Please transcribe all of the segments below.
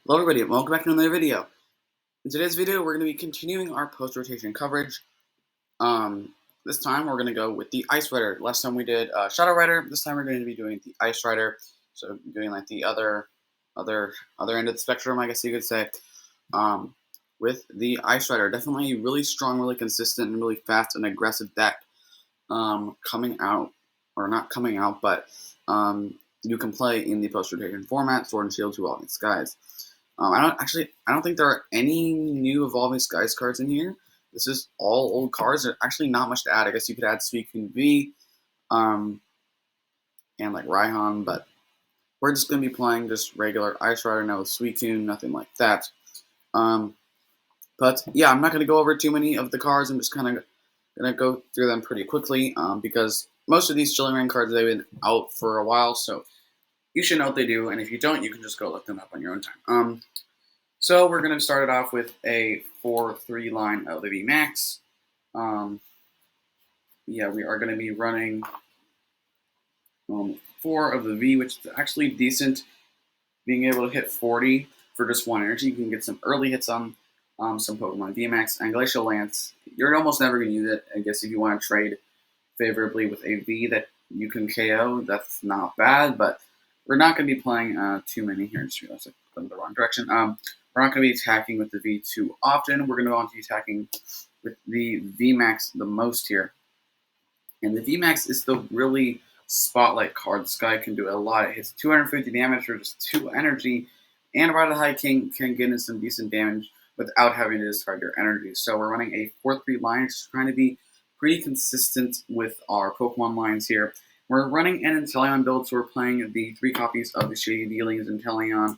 Hello everybody, and welcome back to another video. In today's video, we're going to be continuing our post-rotation coverage. This time we're going to go with the Ice Rider. Last time we did Shadow Rider. This time we're going to be doing the Ice Rider. So doing like the other end of the spectrum, I guess you could say. With the Ice Rider, definitely a really strong, really consistent, and really fast and aggressive deck. Coming out, or not coming out, but you can play in the post-rotation format, Sword and Shield, Evolving Skies. I don't think there are any new Evolving Skies cards in here. This is all old cards. There's actually not much to add. I guess you could add Suicune V, and like Raihan, but we're just going to be playing just regular Ice Rider now with Suicune, nothing like that. But yeah, I'm not going to go over too many of the cards. I'm just kind of going to go through them pretty quickly, because most of these Chilling Reign cards, they've been out for a while, so you should know what they do, and if you don't, you can just go look them up on your own time. So we're going to start it off with a 4-3 line of the VMAX. Yeah, we are going to be running 4 of the V, which is actually decent. Being able to hit 40 for just 1 energy, you can get some early hits on some Pokemon VMAX. And Glacial Lance, you're almost never going to use it. I guess if you want to trade favorably with a V that you can KO, that's not bad, but we're not going to be playing too many here. Just realized I went the wrong direction. We're not going to be attacking with the V too often. We're going to go on to attacking with the VMAX the most here. And the VMAX is the really spotlight card. This guy can do a lot. It hits 250 damage for just 2 energy, and Rider High King can get in some decent damage without having to discard your energy. So we're running a 4-3 line, just trying to be pretty consistent with our Pokemon lines here. We're running an Inteleon build, so we're playing the 3 copies of the Shady Dealings Inteleon,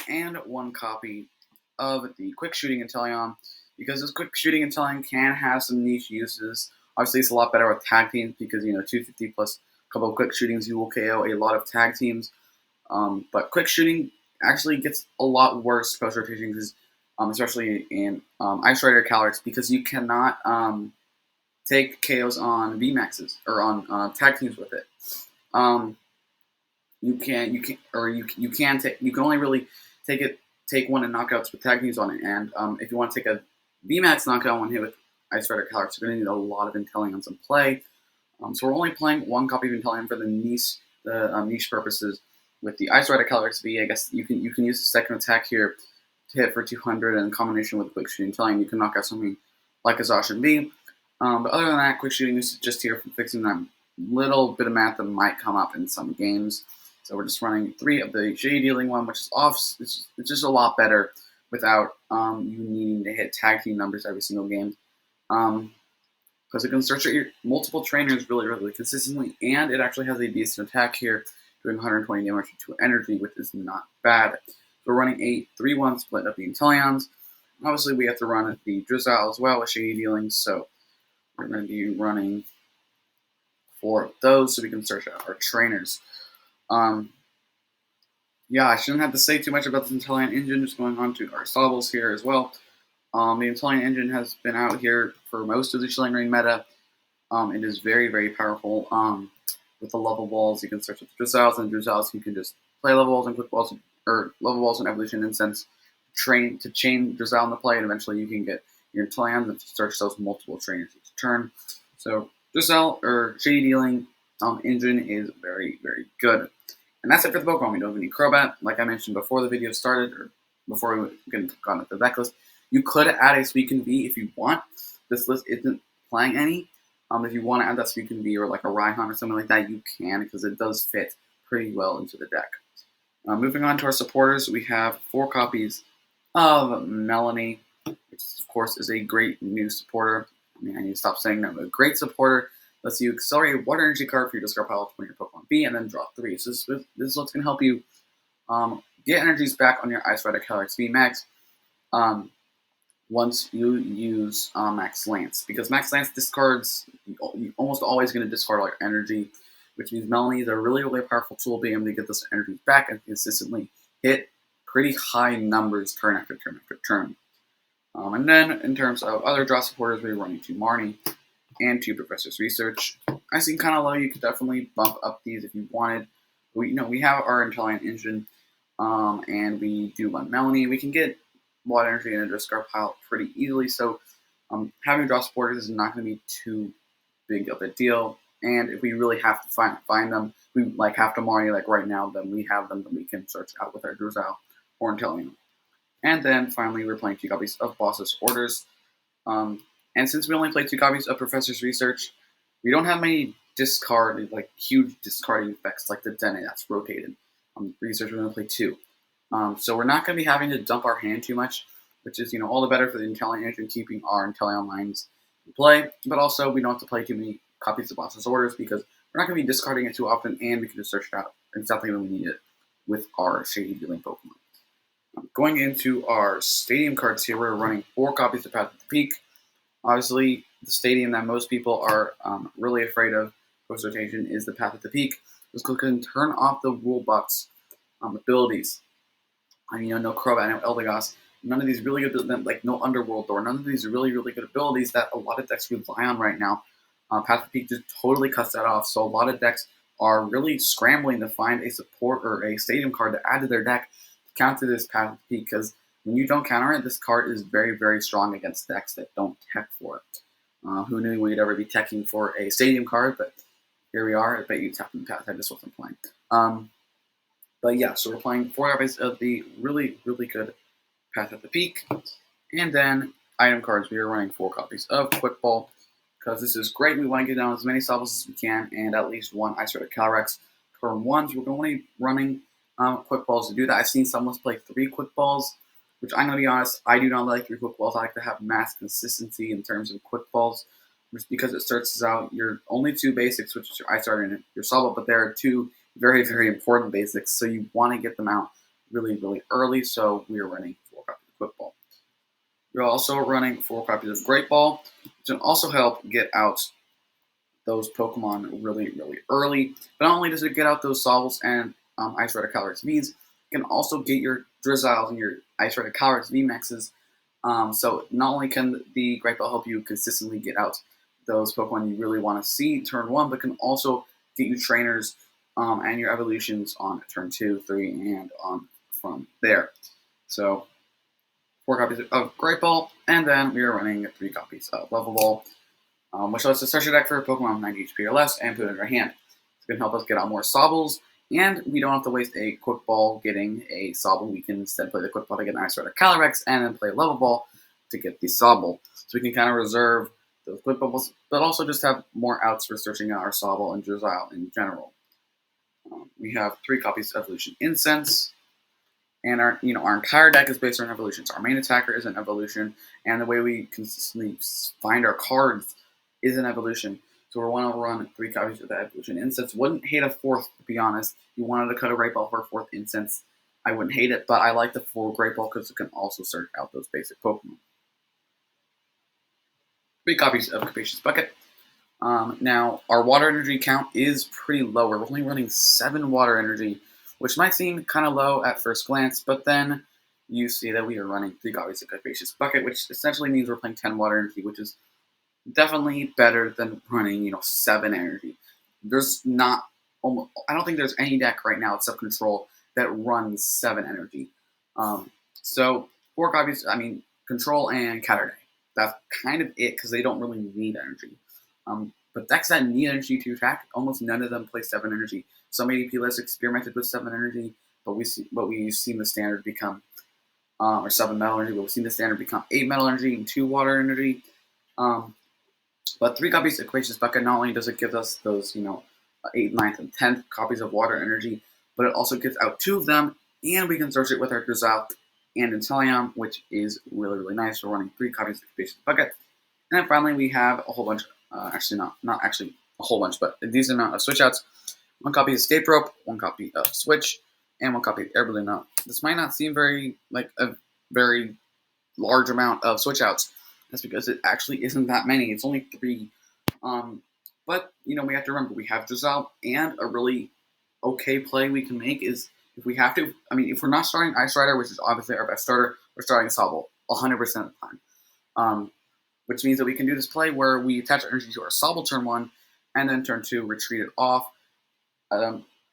and 1 copy of the Quick Shooting Inteleon, because this Quick Shooting Inteleon can have some niche uses. Obviously, it's a lot better with tag teams because, 250 plus a couple of Quick Shootings, you will KO a lot of tag teams. But Quick Shooting actually gets a lot worse post-rotation, because, especially in Ice Rider Calyrex, because you cannot take KOs on VMAXs or on tag teams with it. You can only really take one in knockouts with tag teams on it, and if you want to take a VMAX knockout one hit with Ice Rider Calyrex, you're going to need a lot of Inteleons in play. So we're only playing 1 copy of Inteleon for the niche purposes. With the Ice Rider Calyrex V, I guess you can use the second attack here to hit for 200, and in combination with Quick Shooting Inteleon, you can knock out something like a Zacian V. But other than that, Quick Shooting is just here for fixing that little bit of math that might come up in some games. So we're just running 3 of the Shady Dealing one, which is off. It's just a lot better without you needing to hit tag team numbers every single game. Because it can search your multiple trainers really, really consistently, and it actually has a decent attack here, doing 120 damage to energy, which is not bad. So we're running a 3-1 split of the Inteleons. Obviously, we have to run the Drizzle as well with Shady Dealings, so we're going to be running 4 of those so we can search out our trainers. Yeah, I shouldn't have to say too much about the Inteleon engine, just going on to our Sobbles here as well. The Inteleon engine has been out here for most of the Chilling Reign meta. It is very, very powerful. With the level balls, you can search with Drizzles, and Drizzles you can just play level balls and quick balls, or level balls and evolution incense, chain Drizzle in the play, and eventually you can get your Inteleon and search those multiple trainers each turn. So Drizzle or Shady Dealing engine is very, very good. And that's it for the Pokemon. We don't have any Crobat. Like I mentioned before the video started, or before we got into the deck list, you could add a Suicune V if you want. This list isn't playing any. If you want to add that Suicune V or like a Raihan or something like that, you can, because it does fit pretty well into the deck. Moving on to our supporters, we have 4 copies of Melanie, which of course is a great new supporter. I mean, I need to stop saying that, but a great supporter. Lets you accelerate a water energy card for your discard pile to your Pokemon V, and then draw 3. So this is what's going to help you get energies back on your Ice Rider Calyrex V Max once you use Max Lance. Because Max Lance discards, you're almost always going to discard all your energy, which means Melanie is a really, really powerful tool being able to get those energies back and consistently hit pretty high numbers turn after turn after turn. And then in terms of other draw supporters, we're running 2 Marnie and 2 Professor's Research. I seem kind of low. You could definitely bump up these if you wanted. We have our Inteleon engine. and we do one Melanie, we can get water energy in a discard pile pretty easily. So having draw supporters is not going to be too big of a deal. And if we really have to find them, we like have to money like right now, then we have them, then we can search out with our Drizzle or Inteleon. And then finally, we're playing 2 copies of Boss's Orders. And since we only play 2 copies of Professor's Research, we don't have many huge discarding effects like the Dene that's rotated. Research, we're going to play 2. So we're not going to be having to dump our hand too much, which is, all the better for the Inteleon and keeping our Inteleon lines in play. But also, we don't have to play too many copies of Boss's Orders because we're not going to be discarding it too often, and we can just search it out exactly when we need it with our Shady Dealing Pokemon. Going into our Stadium cards here, we're running 4 copies of Path at the Peak. Obviously, the stadium that most people are really afraid of post-rotation is the Path at the Peak. Just go ahead and turn off the Rule Box abilities. No Crobat, no Eldegoss, none of these really good, like no Underworld Door, none of these really, really good abilities that a lot of decks rely on right now. Path at the Peak just totally cuts that off, so a lot of decks are really scrambling to find a support or a stadium card to add to their deck to counter this Path at the Peak, because when you don't counter it, this card is very, very strong against decks that don't tech for it. Who knew we'd ever be teching for a stadium card, but here we are. I bet you tapping Path. I just wasn't playing. But yeah, so we're playing 4 copies of the really, really good Path at the Peak. And then item cards, we are running 4 copies of Quick Ball, because this is great. We want to get down as many Sobbles as we can, and at least 1 Rider Calyrex. Turn 1s, we're only running Quick Balls to do that. I've seen someone play 3 Quick Balls, which I'm going to be honest, I do not like 3 Quick Balls. I like to have mass consistency in terms of Quick Balls, just because it starts out your only 2 basics, which is your Ice Rider and your Sobble, but there are 2 very, very important basics, so you want to get them out really, really early, so we are running 4 copies of Quick Ball. We're also running 4 copies of Great Ball, which will also help get out those Pokemon really, really early. But not only does it get out those Sobbles and Ice Rider Calyrex Vs, you can also get your Drizzles and your Ice Rider Calyrex VMAXs. So not only can the Great Ball help you consistently get out those Pokemon you really want to see turn 1, but can also get you trainers and your evolutions on turn 2, 3, and on from there. So 4 copies of Great Ball, and then we are running 3 copies of Level Ball, which lets us search your deck for a Pokemon with 90 HP or less and put it in our hand. It's going to help us get out more Sobbles, and we don't have to waste a Quick Ball getting a Sobble. We can instead play the Quick Ball to get an Ice Rider Calyrex, and then play a Level Ball to get the Sobble. So we can kind of reserve those Quick Balls, but also just have more outs for searching out our Sobble and Drizzle in general. We have 3 copies of Evolution Incense, and our entire deck is based on evolutions. Our main attacker is an evolution, and the way we consistently find our cards is an evolution. So we want to run 3 copies of that Evolution Incense. Wouldn't hate a 4th, to be honest. If you wanted to cut a Great Ball for a 4th Incense, I wouldn't hate it, but I like the 4 Great Ball because it can also search out those basic Pokemon. 3 copies of Capacious Bucket. Now, our water energy count is pretty low. We're only running 7 water energy, which might seem kind of low at first glance, but then you see that we are running 3 copies of Capacious Bucket, which essentially means we're playing 10 water energy, which is definitely better than running, 7 energy. I don't think there's any deck right now except Control that runs 7 energy. So 4 copies, Control and Catter Day. That's kind of it, because they don't really need energy. But decks that need energy to attack, almost none of them play 7 energy. Some ADP lists experimented with 7 energy, but we've seen the standard become, or 7 metal energy, but we've seen the standard become 8 metal energy and 2 water energy. But 3 copies of Capacious Bucket, not only does it give us those, 8th, 9th, and 10th copies of water energy, but it also gets out 2 of them, and we can search it with our Drizzle and Inteleon, which is really, really nice. We're running 3 copies of Capacious Bucket. And then finally, we have a whole bunch, not actually a whole bunch, but a decent amount of switch outs. 1 copy of Escape Rope, 1 copy of Switch, and 1 copy of Air Balloon. Now, this might not seem like a very large amount of switch outs. That's because it actually isn't that many. It's only 3. But, we have to remember, we have Drizzle, and a really okay play we can make is, if we have to, if we're not starting Ice Rider, which is obviously our best starter, we're starting Sobble 100% of the time. Which means that we can do this play where we attach energy to our Sobble turn 1, and then turn 2, retreat it off.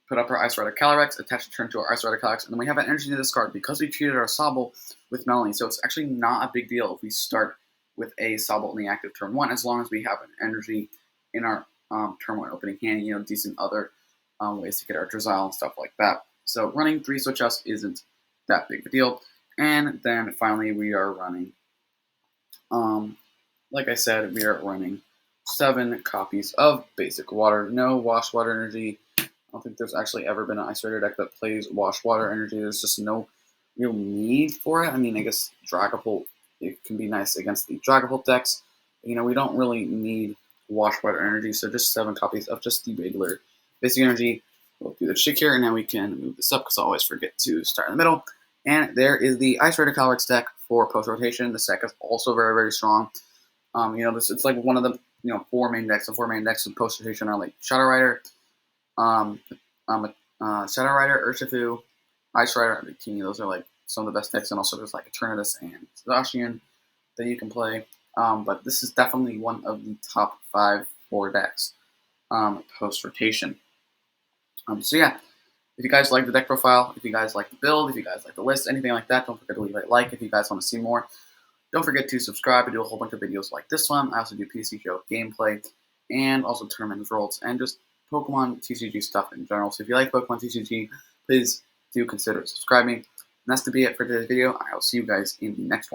put up our Ice Rider Calyrex, attach a turn to our Ice Rider Calyrex, and then we have an energy to discard because we treated our Sobble with Melanie. So it's actually not a big deal if we start with a Sobble in the active turn 1, as long as we have an energy in our turn 1 opening hand, decent other ways to get our Drizzile and stuff like that. So running 3 switch outs isn't that big of a deal. And then finally we are running, like I said, we are running 7 copies of basic water. No wash water energy. I don't think there's actually ever been an Ice Rider deck that plays wash water energy. There's just no real need for it. I mean, I guess Dragapult, it can be nice against the Dragapult decks. We don't really need wash water energy, so just 7 copies of just the regular basic energy. We'll do the trick here, and now we can move this up because I always forget to start in the middle. And there is the Ice Rider Calyrex deck for post-rotation. This deck is also very, very strong. It's like one of the 4 main decks. The 4 main decks of post-rotation are like Shadow Rider, Urshifu, Ice Rider, and Bikini. Those are like some of the best decks, and also there's like Eternatus and Zacian that you can play. But this is definitely one of the top 5 4 decks post-rotation. So yeah, if you guys like the deck profile, if you guys like the build, if you guys like the list, anything like that, don't forget to leave a like if you guys want to see more. Don't forget to subscribe. I do a whole bunch of videos like this one. I also do PCGO gameplay and also tournament results and just Pokemon TCG stuff in general. So if you like Pokemon TCG, please do consider subscribing. And that's to be it for today's video. I will see you guys in the next one.